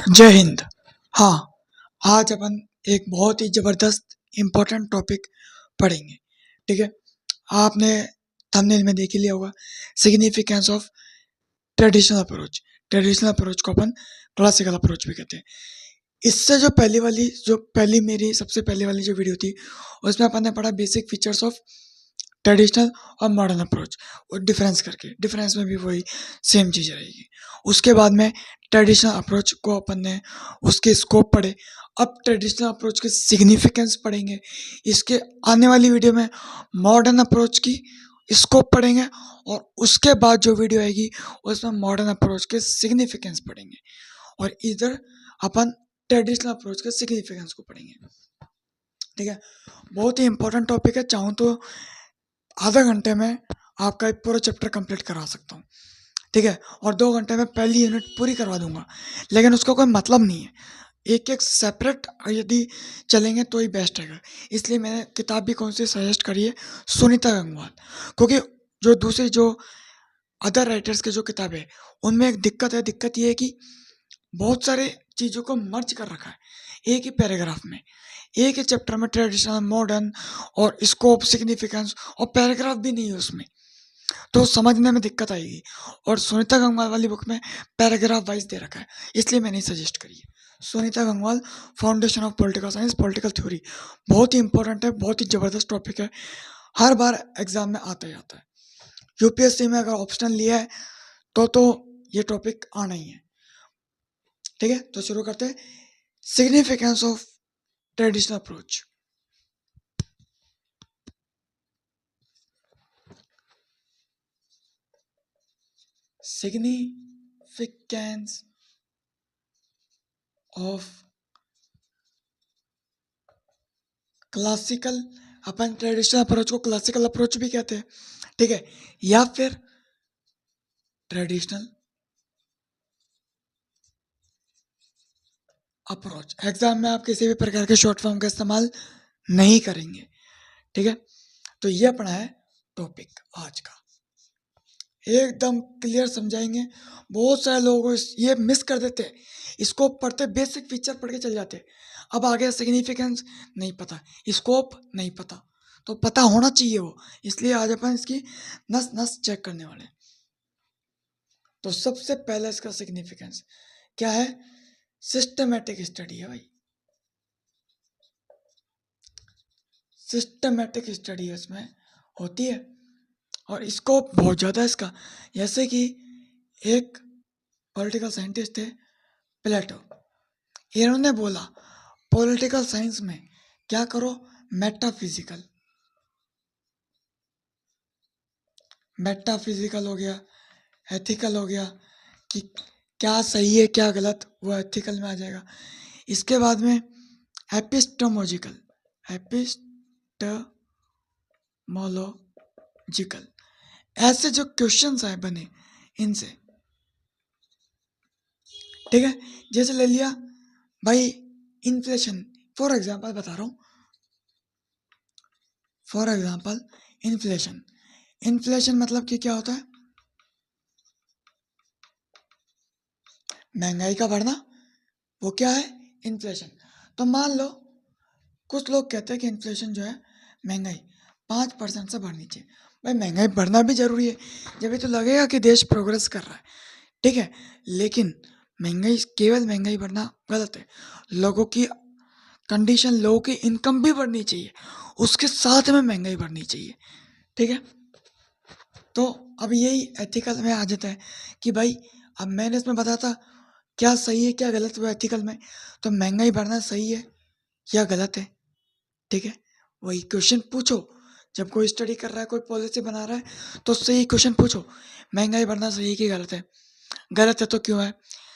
जय हिंद। हाँ, आज अपन एक बहुत ही ज़बरदस्त इम्पोर्टेंट टॉपिक पढ़ेंगे। ठीक है, आपने थंबनेल में देख ही लिया होगा, significance of traditional approach. Traditional approach को अपन क्लासिकल अप्रोच भी कहते हैं। इससे जो पहली मेरी सबसे पहले वाली जो वीडियो थी, उसमें अपन ने पढ़ा बेसिक फीचर्स ऑफ ट्रेडिशनल और मॉडर्न अप्रोच और डिफरेंस करके। डिफरेंस में भी वही सेम चीज़ रहेगी। उसके बाद में ट्रेडिशनल अप्रोच को अपन ने उसके स्कोप पढ़े। अब ट्रेडिशनल अप्रोच के सिग्निफिकेंस पढ़ेंगे। इसके आने वाली वीडियो में मॉडर्न अप्रोच की स्कोप पढ़ेंगे और उसके बाद जो वीडियो आएगी उसमें मॉडर्न अप्रोच के सिग्निफिकेंस पढ़ेंगे और इधर अपन ट्रेडिशनल अप्रोच के सिग्निफिकेंस को पढ़ेंगे। ठीक है, बहुत ही इंपॉर्टेंट टॉपिक है। चाहूँ तो आधा घंटे में आपका एक पूरा चैप्टर कंप्लीट करा सकता हूँ। ठीक है, और 2 घंटे में पहली यूनिट पूरी करवा दूंगा, लेकिन उसका कोई मतलब नहीं है। एक एक सेपरेट यदि चलेंगे तो ही बेस्ट रहेगा। इसलिए मैंने किताब भी कौन सी सजेस्ट करी है, सुनीता गंगवाल। क्योंकि जो दूसरी जो अदर राइटर्स की जो किताब है उनमें एक दिक्कत ये है कि बहुत सारे चीज़ों को मर्ज कर रखा है एक ही पैराग्राफ में, एक ही चैप्टर में। ट्रेडिशनल, मॉडर्न और स्कोप, सिग्निफिकेंस और पैराग्राफ भी नहीं है उसमें, तो समझने में दिक्कत आएगी। और सुनीता गंगवाल वाली बुक में पैराग्राफ वाइज दे रखा है, इसलिए मैंने सजेस्ट करी है। Sunita Gangwal, foundation of political science, political theory, बहुत ही इंपॉर्टेंट है, बहुत ही ज़बरदस्त टॉपिक है, हर बार एग्जाम में आता ही आता है। यूपीएससी में अगर ऑप्शनल लिया है तो ये टॉपिक आना ही है। ठीक है, तो शुरू करते हैं। Significance of traditional approach. Significance of classical, upon traditional approach को क्लासिकल अप्रोच भी कहते हैं। ठीक है, या फिर ट्रेडिशनल अप्रोच। एग्जाम में आप किसी भी प्रकार के शॉर्ट फॉर्म का इस्तेमाल नहीं करेंगे। ठीक है, तो ये अपना है टॉपिक आज का, एकदम क्लियर समझाएंगे। बहुत सारे लोग ये मिस कर देते हैं, इसको पढ़ते बेसिक फीचर पढ़ के चल जाते हैं। अब आगे सिग्निफिकेंस नहीं पता, स्कोप नहीं पता, तो पता होना चाहिए वो। इसलिए आज अपन इसकी नस नस चेक करने वाले हैं। तो सबसे पहले इसका सिग्निफिकेंस क्या है? सिस्टमेटिक स्टडी है भाई, सिस्टमेटिक स्टडी इसमें होती है और स्कोप बहुत ज़्यादा है इसका। जैसे कि एक पॉलिटिकल साइंटिस्ट थे प्लेटो, इन्होंने बोला पॉलिटिकल साइंस में क्या करो, मेटाफिजिकल। मेटाफिजिकल हो गया, एथिकल हो गया कि क्या सही है क्या गलत, वो एथिकल में आ जाएगा। इसके बाद में एपिस्टोमोलॉजिकल, एपिस्टोमोलॉजिकल, ऐसे जो क्वेश्चंस आए बने इनसे। ठीक है, जैसे ले लिया भाई इन्फ्लेशन, फॉर एग्जांपल बता रहा हूँ, फॉर एग्जांपल इन्फ्लेशन। इन्फ्लेशन मतलब कि क्या होता है? महंगाई का बढ़ना, वो क्या है? इन्फ्लेशन। तो मान लो कुछ लोग कहते हैं कि इन्फ्लेशन जो है, महंगाई 5% से बढ़नी चाहिए। भाई महंगाई बढ़ना भी जरूरी है, जब ये तो लगेगा कि देश प्रोग्रेस कर रहा है। ठीक है, लेकिन महंगाई, केवल महंगाई बढ़ना गलत है। लोगों की कंडीशन, लोगों की इनकम भी बढ़नी चाहिए, उसके साथ में महंगाई बढ़नी चाहिए। ठीक है, तो अब यही एथिकल में आ जाता है कि भाई अब मैंने इसमें बताया था क्या सही है क्या गलत, वो एथिकल में। तो महंगाई बढ़ना सही है या गलत है? ठीक है, वही क्वेश्चन पूछो। जब कोई स्टडी कर रहा है, कोई पॉलिसी बना रहा है, तो उससे ही क्वेश्चन पूछो, महंगाई बढ़ना सही है कि गलत है? गलत है तो क्यों है?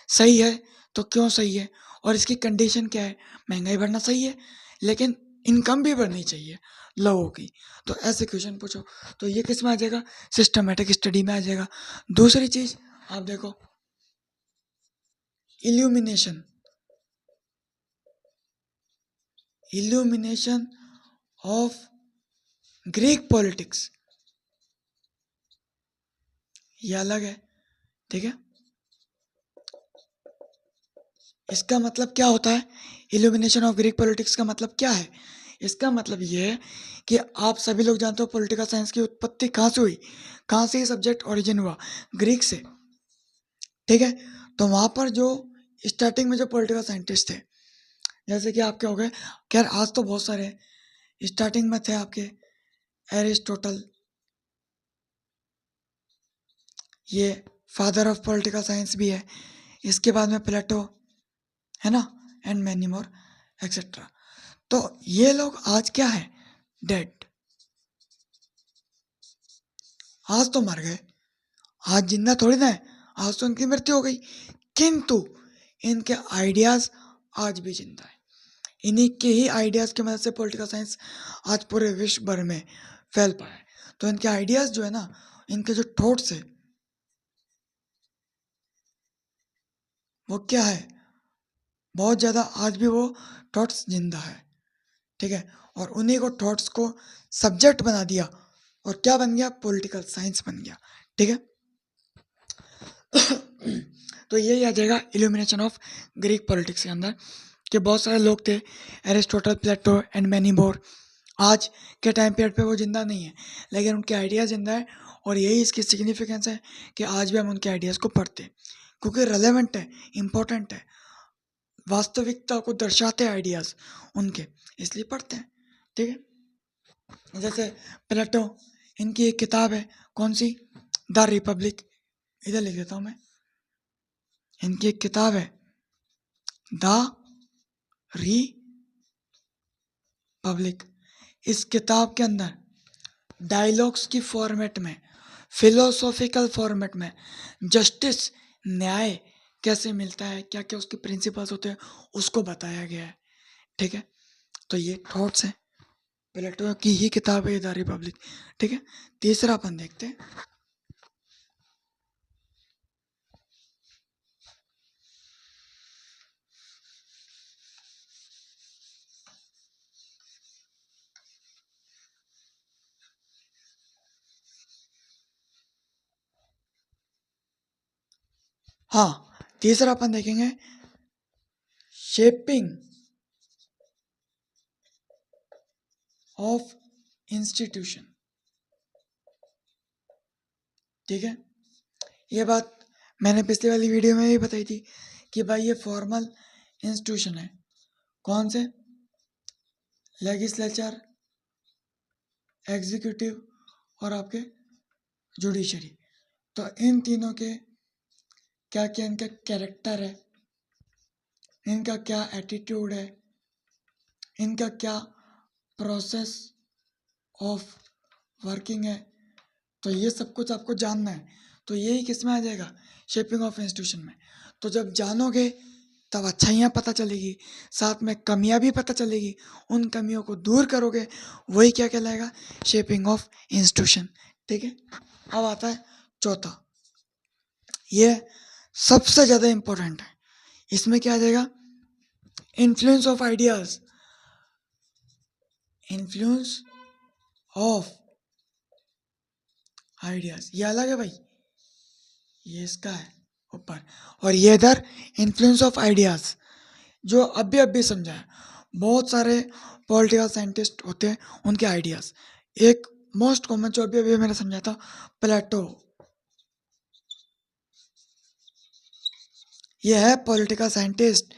सही है तो क्यों सही है? और इसकी कंडीशन क्या है? महंगाई बढ़ना सही है, लेकिन इनकम भी बढ़नी चाहिए लोगों की। तो ऐसे क्वेश्चन पूछो, तो ये किस में आ जाएगा? सिस्टमेटिक स्टडी में आ जाएगा। दूसरी चीज आप देखो, illumination, illumination of Greek politics, ये अलग है। ठीक है, इसका मतलब क्या होता है? इल्यूमिनेशन ऑफ ग्रीक पॉलिटिक्स का मतलब क्या है? इसका मतलब ये है कि आप सभी लोग जानते हो पॉलिटिकल साइंस की उत्पत्ति कहाँ से हुई, कहाँ से ये सब्जेक्ट ओरिजिन हुआ, ग्रीक से, ठीक है। तो वहाँ पर जो स्टार्टिंग में जो पॉलिटिकल साइंटिस्ट थे, जैसे कि आपके हो गए, खैर आज तो बहुत सारे हैं, स्टार्टिंग में थे आपके एरिस्टोटल, ये फादर ऑफ पॉलिटिकल साइंस भी है, इसके बाद में प्लेटो, है ना, एंड मैनी मोर एक्सेट्रा। तो ये लोग आज क्या है? डेड। आज तो मर गए, आज जिंदा थोड़ी ना है, आज तो उनकी मृत्यु हो गई, किंतु इनके आइडियाज आज भी जिंदा है। इन्हीं के ही आइडियाज की मदद से पॉलिटिकल साइंस आज पूरे विश्व भर में फैल पाया है। तो इनके आइडियाज जो है ना, इनके जो थॉट्स है, वो क्या है, बहुत ज़्यादा आज भी वो थॉट्स जिंदा है, ठीक है। और उन्हीं को थॉट्स को सब्जेक्ट बना दिया, और क्या बन गया? पॉलिटिकल साइंस बन गया, ठीक है। तो यही आ जाएगा इल्यूमिनेशन ऑफ ग्रीक पॉलिटिक्स के अंदर, कि बहुत सारे लोग थे, Aristotle, Plato and many more. आज के टाइम पीरियड पे वो जिंदा नहीं है, लेकिन उनके आइडियाज़ जिंदा है, और यही इसकी सिग्निफिकेंस है कि आज भी हम उनके आइडियाज़ को पढ़ते हैं, क्योंकि रेलेवेंट है, इम्पोर्टेंट है, वास्तविकता को दर्शाते हैं आइडियाज़ उनके, इसलिए पढ़ते हैं, ठीक है। जैसे प्लेटो, इनकी एक किताब है, कौन सी? The Republic. इधर लिख देता हूँ मैं, इनकी एक किताब है द रिपब्लिक। इस किताब के अंदर डायलॉग्स की फॉर्मेट में, फिलोसॉफिकल फॉर्मेट में जस्टिस, न्याय कैसे मिलता है, क्या क्या उसके प्रिंसिपल्स होते हैं, उसको बताया गया है, ठीक है। तो ये थॉट्स हैं, प्लेटो की ही किताब है द रिपब्लिक, ठीक है। तीसरा अपन देखते हैं, हाँ, तीसरा अपन देखेंगे शेपिंग ऑफ इंस्टीट्यूशन, ठीक है। ये बात मैंने पिछली वाली वीडियो में भी बताई थी कि भाई ये फॉर्मल इंस्टीट्यूशन है, कौन से? लेजिस्लेचर, एग्जीक्यूटिव और आपके जुडिशरी। तो इन तीनों के क्या क्या इनका कैरेक्टर है, इनका क्या एटीट्यूड है, इनका क्या प्रोसेस ऑफ वर्किंग है, तो ये सब कुछ आपको जानना है। तो यही किस में आ जाएगा? शेपिंग ऑफ इंस्टीट्यूशन में। तो जब जानोगे तब अच्छाइयाँ पता चलेगी, साथ में कमियाँ भी पता चलेगी, उन कमियों को दूर करोगे, वही क्या कहलाएगा? शेपिंग ऑफ इंस्टीट्यूशन, ठीक है। अब आता है चौथा, ये सबसे ज़्यादा इम्पोर्टेंट है, इसमें क्या आ जाएगा? Influence of ideas, influence of ideas, ये अलग है भाई, ये इसका है ऊपर, और ये इधर इन्फ्लुएंस ऑफ आइडियाज, जो अभी समझा है। बहुत सारे पॉलिटिकल साइंटिस्ट होते हैं, उनके आइडियाज, एक मोस्ट कॉमन जो अभी मैंने समझा था, प्लेटो, ये है पॉलिटिकल साइंटिस्ट,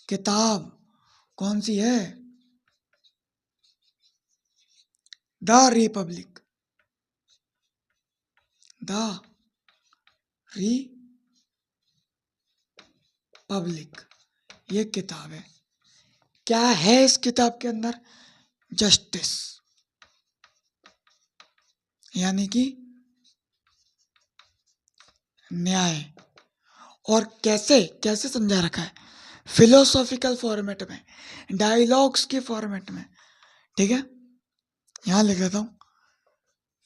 किताब कौन सी है? द रिपब्लिक, द रिपब्लिक, ये किताब है। क्या है इस किताब के अंदर? जस्टिस, यानी कि न्याय। और कैसे कैसे समझा रखा है? फिलोसॉफिकल फॉर्मेट में, डायलॉग्स के फॉर्मेट में, ठीक है। यहां लिख देता हूं,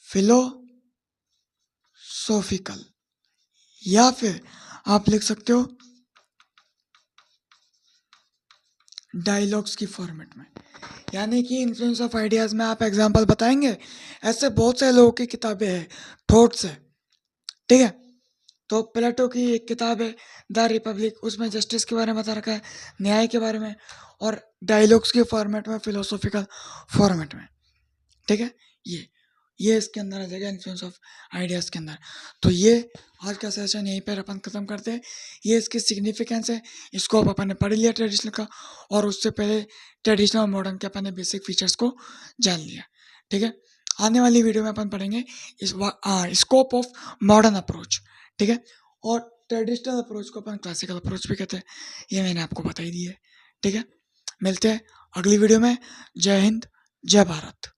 फिलोसॉफिकल, या फिर आप लिख सकते हो डायलॉग्स की फॉर्मेट में। यानी कि इन्फ्लुएंस ऑफ आइडियाज में आप एग्जांपल बताएंगे, ऐसे बहुत से लोगों की किताबें हैं, थॉट्स है, ठीक है। तो प्लेटो की एक किताब है द रिपब्लिक, उसमें जस्टिस के बारे में बता रखा है, न्याय के बारे में, और डायलॉग्स के फॉर्मेट में, फिलोसॉफिकल फॉर्मेट में। ठीक है, ये इसके अंदर आ जाएगा इन्फ्लुएंस ऑफ आइडियाज़ के अंदर। तो ये आज का सेशन यहीं पर अपन ख़त्म करते हैं। ये इसकी सिग्निफिकेंस है, इसको अब अपन ने पढ़ लिया ट्रेडिशनल का, और उससे पहले ट्रेडिशनल और मॉडर्न के अपन ने बेसिक फीचर्स को जान लिया। ठीक है, आने वाली वीडियो में अपन पढ़ेंगे स्कोप ऑफ मॉडर्न अप्रोच। ठीक है, और ट्रेडिशनल अप्रोच को अपन क्लासिकल अप्रोच भी कहते हैं, ये मैंने आपको बता ही दिया है। ठीक है, मिलते हैं अगली वीडियो में। जय हिंद, जय भारत।